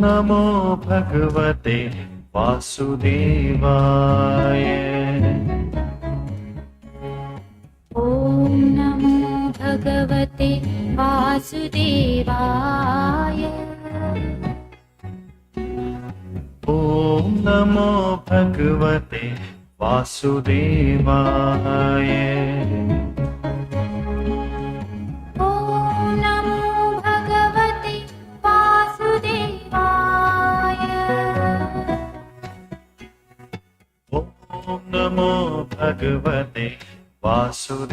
नमो भगवते वासुदेवाय। ॐ नमो भगवते वासुदेवाय। ॐ नमो भगवते वासुदेवाय। ॐ नमो भगवते वासुदेवाय। ॐ नमो भगवते वासुदेवाय।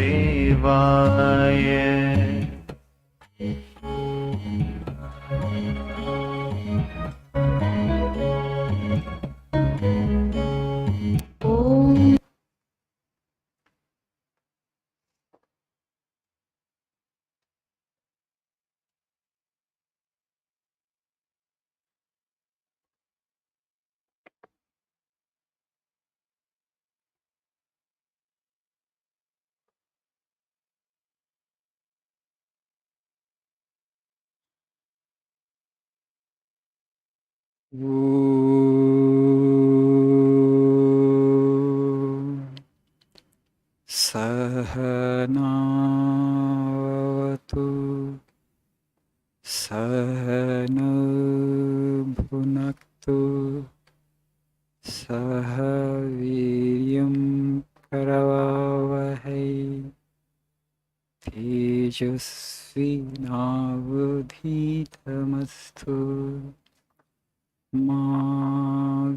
ॐ सहनावतु सहनौ भुनक्तु सह वीर्यं करवावहै तेजस्विनावधीतमस्तु मा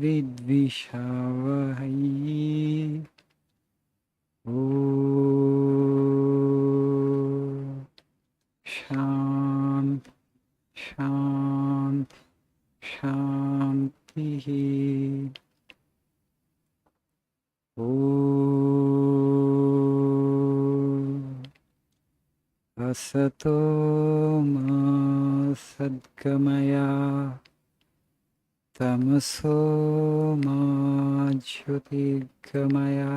विद्विषावहै। ॐ शान्ति शान्ति शान्तिः। ॐ असतो मा सद्गमया तमसो मा ज्योतिर्गमया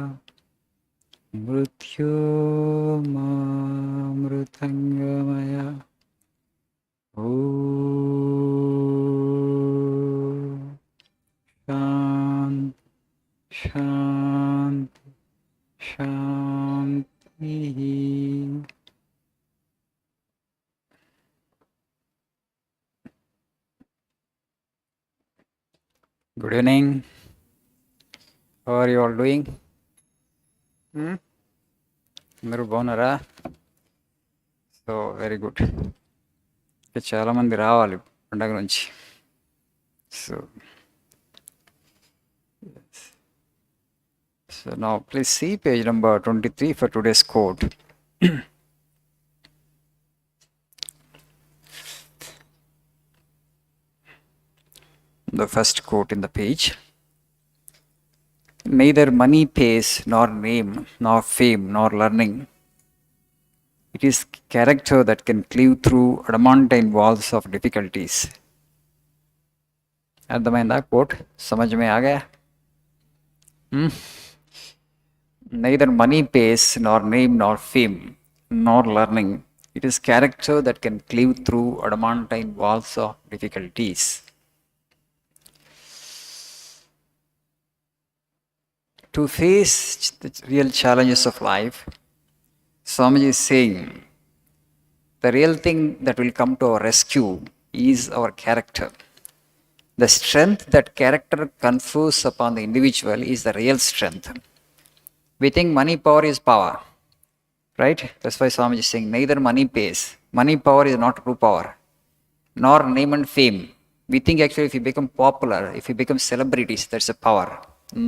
मृत्योर्मामृतङ्गमया। ॐ शान्ति शान्ति शान्तिः। Good evening. How are you all doing? అందరూ బాగున్నారా? So very good. చాలామంది రావాలి పండగ నుంచి. So now please see page number 23 for today's quote. The first quote in the page. Neither money pays, nor name, nor fame, nor learning. It is character that can cleave through adamantine walls of difficulties. అర్థమైందా quote? समझ में आ गया? Neither money pays, nor name, nor fame, nor learning. It is character that can cleave through adamantine walls of difficulties. To face the real challenges of life, Swamiji is saying the real thing that will come to our rescue is our character. The strength that character confers upon the individual is the real strength. We think money power is power, right? That's why Swamiji is saying neither money pays. Money power is not true power, nor name and fame. We think actually if you become popular, if you become celebrities, that's a power.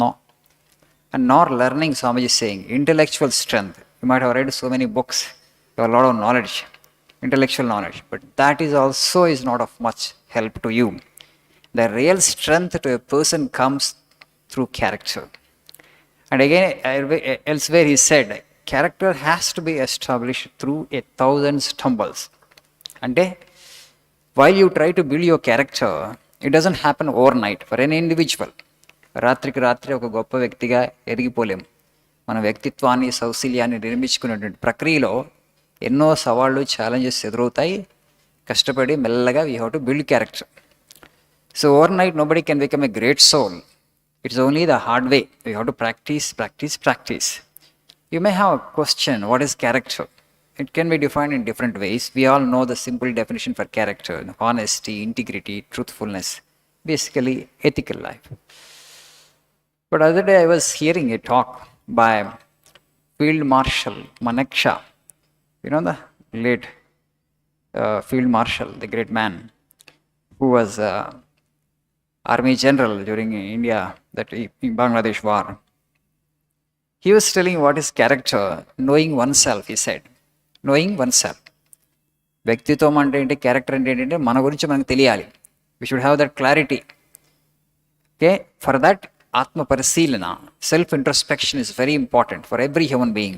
No. And nor learning, Swamiji is saying, intellectual strength. You might have read so many books, you have a lot of knowledge, intellectual knowledge, but that is also is not of much help to you. The real strength to a person comes through character. And again, elsewhere he said, character has to be established through 1,000 stumbles. And while you try to build your character, it doesn't happen overnight for any individual. రాత్రికి రాత్రి ఒక గొప్ప వ్యక్తిగా ఎదిగిపోలేం. మన వ్యక్తిత్వాన్ని సౌశల్యాన్ని నిర్మించుకునేటువంటి ప్రక్రియలో ఎన్నో సవాళ్ళు ఛాలెంజెస్ ఎదురవుతాయి. కష్టపడి మెల్లగా we have to build character. So overnight, nobody can become a great soul. It's only the hard way. You have to practice, practice, practice. You may have a question, what is character? It can be defined in different ways. We all know the simple definition for character: honesty, integrity, truthfulness, basically ethical life. But other day I was hearing a talk by Field Marshal Manekshaw. You know the late Field Marshal, the great man who was army general during India, that in Bangladesh war. He was telling what is character, knowing oneself, he said. Knowing oneself. వ్యక్తిత్వం అంటే ఏంటి, character అంటే ఏంటంటే మన గురించి మనకు తెలియాలి. We should have that clarity. Okay, for that, Atma Parisilana, self introspection is very important for every human being.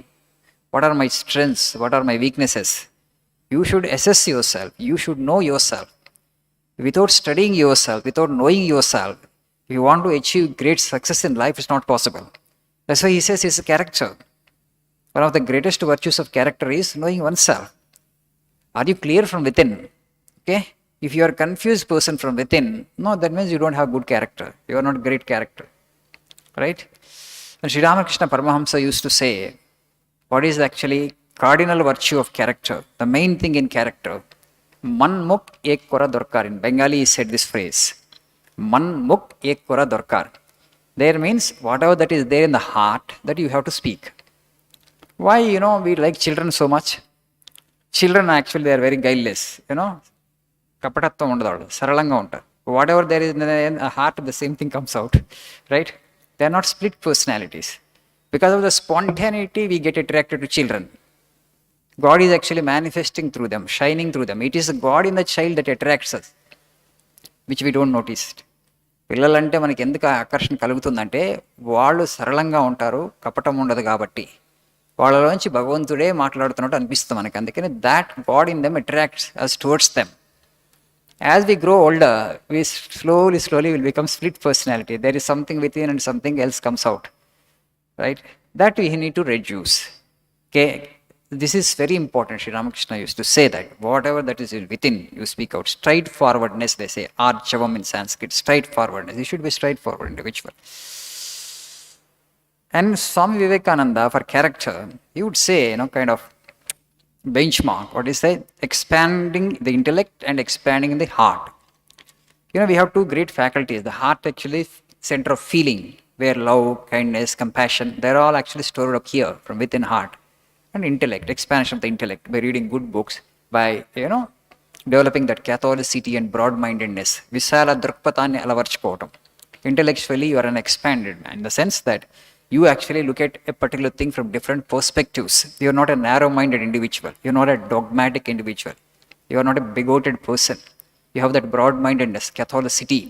What are my strengths? What are my weaknesses? You should assess yourself. You should know yourself. Without studying yourself, without knowing yourself, if you want to achieve great success in life, it's not possible. That's why he says it's a character. One of the greatest virtues of character is knowing oneself. Are you clear from within? Okay? If you are a confused person from within, no, that means you don't have good character. You are not great character. Right? And Sri Ramakrishna Paramahamsa used to say, what is actually cardinal virtue of character? The main thing in character. Man muk ek kora dorkar. In Bengali he said this phrase. Man muk ek kora dorkar. There means whatever that is there in the heart, that you have to speak. Why, we like children so much? Children actually, they are very guileless, కపటత్వం ఉండదు, సరళంగా ఉంటారు. Whatever there is in heart, the same thing comes out, right? They are not split personalities. Because of the spontaneity we get attracted to children. God is actually manifesting through them, shining through them. It is God in the child that attracts us, which we don't notice. పిల్లలంటే మనకి ఎందుకు ఆకర్షణ కలుగుతుందంటే వాళ్ళు సరళంగా ఉంటారు, కపటం ఉండదు కాబట్టి. వాళ్ళలోంచి భగవంతుడే మాట్లాడుతున్నట్టు అనిపిస్తుంది మనకి. అందుకని that God in them attracts us towards them. As we grow older, we slowly will become split personality. There is something within and something else comes out, right? That we need to reduce. Okay, this is very important. Sri Ramakrishna used to say that whatever that is within, you speak out. Straightforwardness, they say, archavam in Sanskrit. Straightforwardness. You should be straightforward individual. And Swami Vivekananda, for character, he would say, kind of benchmark, what is say, expanding the intellect and expanding the heart. We have two great faculties. The heart actually center of feeling, where love, kindness, compassion, they're all actually stored up here from within heart. And intellect, expansion of the intellect, by reading good books, by, developing that catholicity and broad-mindedness. Visala drukpatanni alavarchukovatam. Intellectually, you are an expanded man, in the sense that you actually look at a particular thing from different perspectives. You are not a narrow-minded individual. You are not a dogmatic individual. You are not a bigoted person. You have that broad-mindedness, catholicity.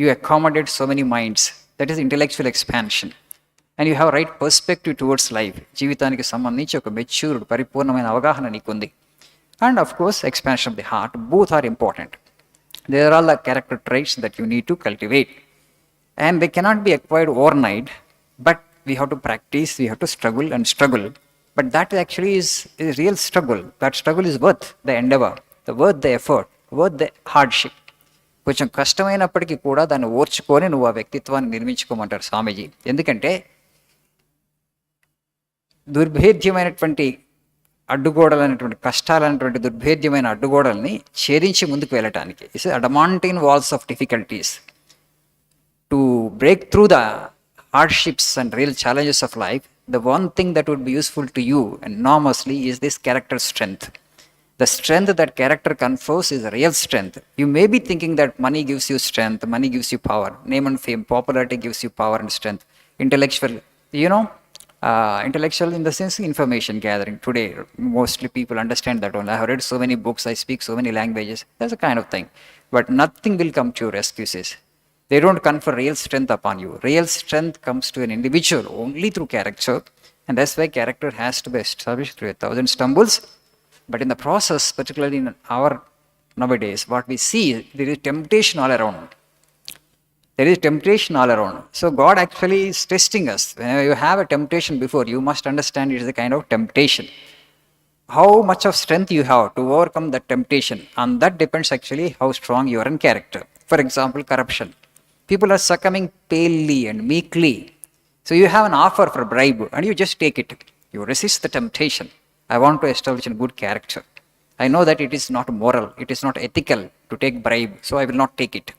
You accommodate so many minds. That is intellectual expansion. And you have right perspective towards life. జీవితానికి సంబంధించి ఒక matured, పరిపూర్ణమైన అవగాహన నీకుంది. And of course, expansion of the heart. Both are important. They are all the character traits that you need to cultivate. And they cannot be acquired overnight. But we have to practice, we have to struggle. But that actually is a real struggle. That struggle is worth the endeavor, worth the effort, worth the hardship. కొంచెం కష్టమైనప్పటికీ కూడా దాన్ని ఓర్చుకొని నువ్వు ఆ వ్యక్తిత్వాన్ని నిర్మించుకోమంటారు స్వామీజీ. ఎందుకంటే దుర్భేద్యమైనటువంటి అడ్డుగోడలైనటువంటి కష్టాలైనటువంటి దుర్భేద్యమైన అడ్డుగోడల్ని ఛేదించి ముందుకు వెళ్ళటానికి, it's adamantine walls of difficulties. To break through the hardships and real challenges of life, the one thing that would be useful to you enormously is this character strength. The strength that character confers is a real strength. You may be thinking that money gives you strength, money gives you power, name and fame, popularity gives you power and strength. Intellectual, intellectual in the sense information gathering. Today, mostly people understand that only. I have read so many books, I speak so many languages. That's a kind of thing. But nothing will come to your rescue, sis. They don't confer real strength upon you. Real strength comes to an individual only through character. And that's why character has to be established through 1,000 stumbles. But in the process, particularly in our nowadays, what we see, there is temptation all around. There is temptation all around. So God actually is testing us. Whenever you have a temptation before, you must understand it is a kind of temptation. how much of strength you have to overcome that temptation. And that depends actually how strong you are in character. For example, corruption. People are succumbing palely and meekly. So you have an offer for bribe and you just take it. You resist the temptation. I want to establish a good character. I know that it is not moral, it is not ethical to take bribe, so I will not take it.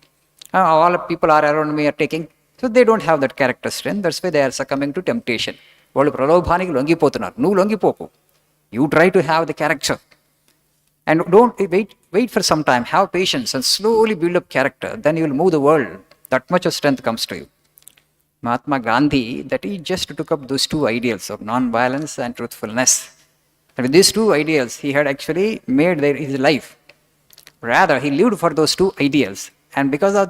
All people are around me are taking, so they don't have that character strength. That's why they are succumbing to temptation. వాళ్ళు ప్రలోభానికి లొంగిపోతున్నారు. నువ్వు లొంగిపోకు. You try to have the character. And don't wait for some time. Have patience and slowly build up character. Then you will move the world. That much of strength comes to you. Mahatma Gandhi, that he just took up those two ideals of non-violence and truthfulness. And with these two ideals, he had actually made his life. Rather, he lived for those two ideals. And because of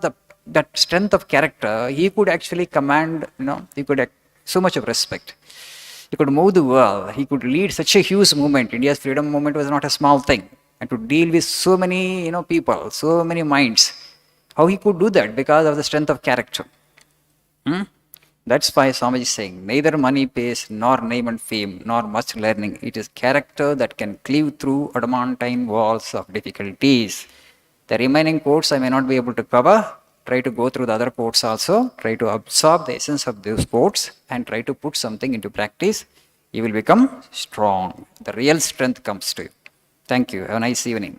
that strength of character, he could actually command, he could so much of respect. He could move the world. He could lead such a huge movement. India's freedom movement was not a small thing. And to deal with so many, people, so many minds, how he could do that? Because of the strength of character. That's why Swamiji is saying, neither money pays, nor name and fame, nor much learning. It is character that can cleave through adamantine walls of difficulties. The remaining quotes I may not be able to cover. Try to go through the other quotes also. Try to absorb the essence of those quotes and try to put something into practice. You will become strong. The real strength comes to you. Thank you. Have a nice evening.